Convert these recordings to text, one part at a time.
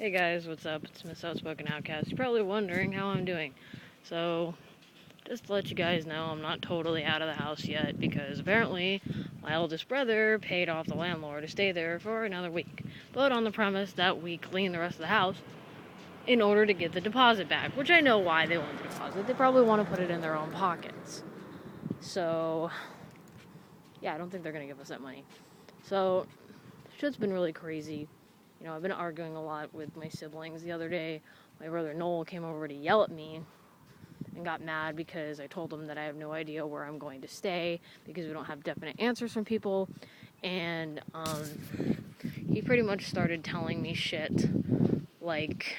Hey guys, what's up? It's Miss Outspoken Outcast. You're probably wondering how I'm doing. So, just to let you guys know, I'm not totally out of the house yet because apparently my oldest brother paid off the landlord to stay there for another week. But on the premise that we clean the rest of the house in order to get the deposit back, which I know why they want the deposit. They probably want to put it in their own pockets. So, yeah, I don't think they're going to give us that money. So, shit's been really crazy. You know, I've been arguing a lot with my siblings. The other day, my brother Noel came over to yell at me and got mad because I told him that I have no idea where I'm going to stay because we don't have definite answers from people. And he pretty much started telling me shit like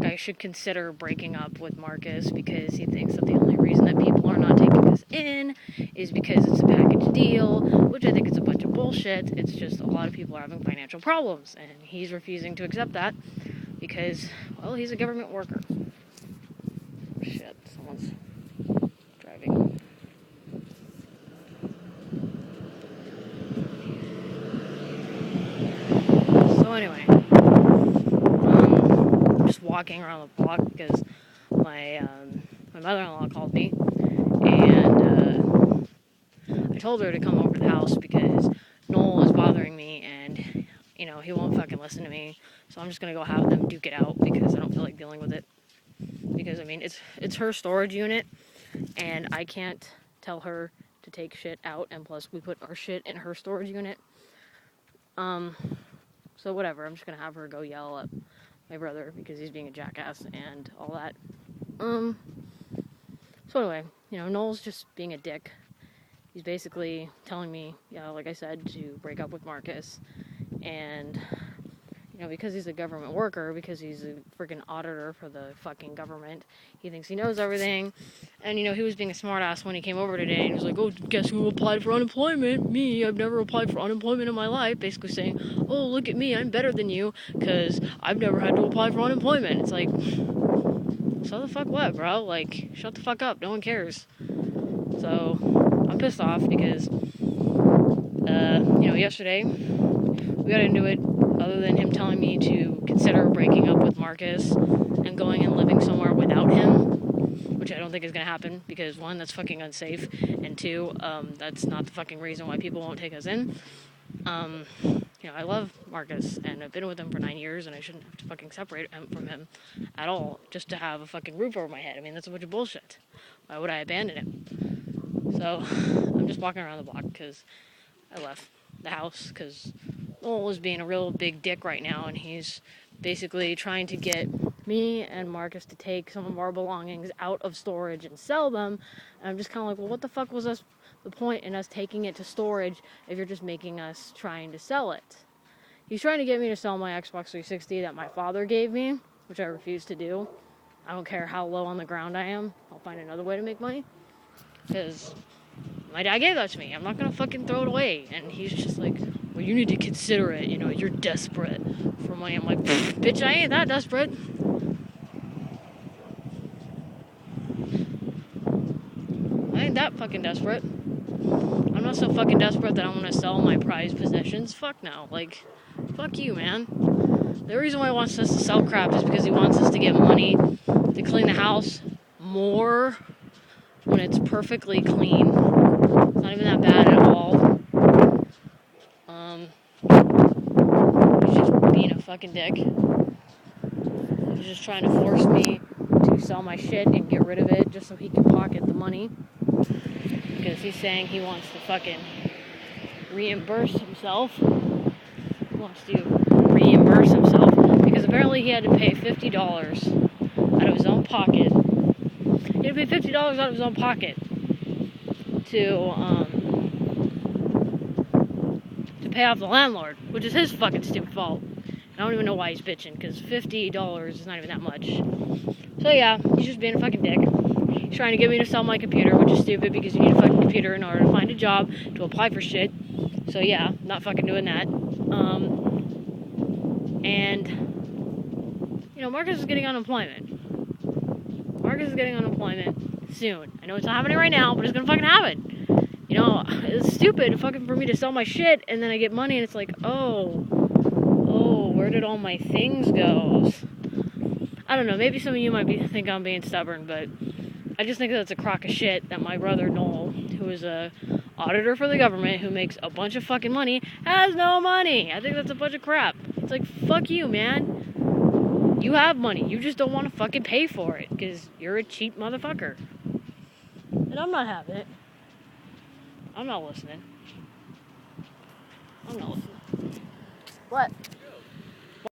I should consider breaking up with Marcus because he thinks that the only reason that people are not taking us in is because it's a package deal, which I think is a bunch of bullshit. It's just a lot of people are having financial problems, and he's refusing to accept that because, well, he's a government worker. Shit, someone's driving. So anyway, I'm just walking around the block because my mother-in-law called me, and I told her to come over to the house because Noel is bothering me, and, you know, he won't fucking listen to me, so I'm just gonna go have them duke it out because I don't feel like dealing with it. Because, I mean, it's her storage unit, and I can't tell her to take shit out, and plus we put our shit in her storage unit. So whatever, I'm just gonna have her go yell at my brother because he's being a jackass and all that. So anyway, you know, Noel's just being a dick. He's basically telling me, like I said, to break up with Marcus. And, you know, because he's a government worker, because he's a freaking auditor for the fucking government, he thinks he knows everything. And, you know, he was being a smartass when he came over today. And he was like, oh, guess who applied for unemployment? Me, I've never applied for unemployment in my life. Basically saying, oh, look at me, I'm better than you, because I've never had to apply for unemployment. It's like, so the fuck what, bro? Like, shut the fuck up, no one cares. So, I'm pissed off because, yesterday, we got into it, other than him telling me to consider breaking up with Marcus and going and living somewhere without him, which I don't think is going to happen, because one, that's fucking unsafe, and two, that's not the fucking reason why people won't take us in. I love Marcus, and I've been with him for 9 years, and I shouldn't have to fucking separate him from him at all, just to have a fucking roof over my head. I mean, that's a bunch of bullshit. Why would I abandon him? So, I'm just walking around the block, because I left the house, because Noel is being a real big dick right now, and he's basically trying to get me and Marcus to take some of our belongings out of storage and sell them, and I'm just kind of like, well, what the fuck was the point in us taking it to storage if you're just making us trying to sell it? He's trying to get me to sell my Xbox 360 that my father gave me, which I refuse to do. I don't care how low on the ground I am. I'll find another way to make money. Because my dad gave that to me. I'm not going to fucking throw it away. And he's just like, well, you need to consider it. You know, you're desperate for money. I'm like, bitch, I ain't that desperate. I ain't that fucking desperate. I'm not so fucking desperate that I'm going to sell my prized possessions. Fuck no. Like, fuck you, man. The reason why he wants us to sell crap is because he wants us to get money to clean the house more when it's perfectly clean. It's not even that bad at all. He's just being a fucking dick. He's just trying to force me to sell my shit and get rid of it just so he can pocket the money. Because he's saying he wants to fucking reimburse himself. He wants to reimburse himself because apparently he had to pay $50 out of his own pocket. He had to pay $50 out of his own pocket to pay off the landlord, which is his fucking stupid fault. I don't even know why he's bitching, because $50 is not even that much. So yeah, he's just being a fucking dick. He's trying to get me to sell my computer, which is stupid, because you need a fucking computer in order to find a job, to apply for shit. So yeah, not fucking doing that. Marcus is getting unemployment. Marcus is getting unemployment soon. I know it's not happening right now, but it's gonna fucking happen. You know, it's stupid fucking for me to sell my shit and then I get money and it's like, oh, where did all my things go? I don't know, maybe some of you might think I'm being stubborn, but I just think that's a crock of shit that my brother Noel, who is a auditor for the government, who makes a bunch of fucking money, has no money. I think that's a bunch of crap. It's like, fuck you, man. You have money. You just don't want to fucking pay for it because you're a cheap motherfucker. And I'm not having it. I'm not listening. What?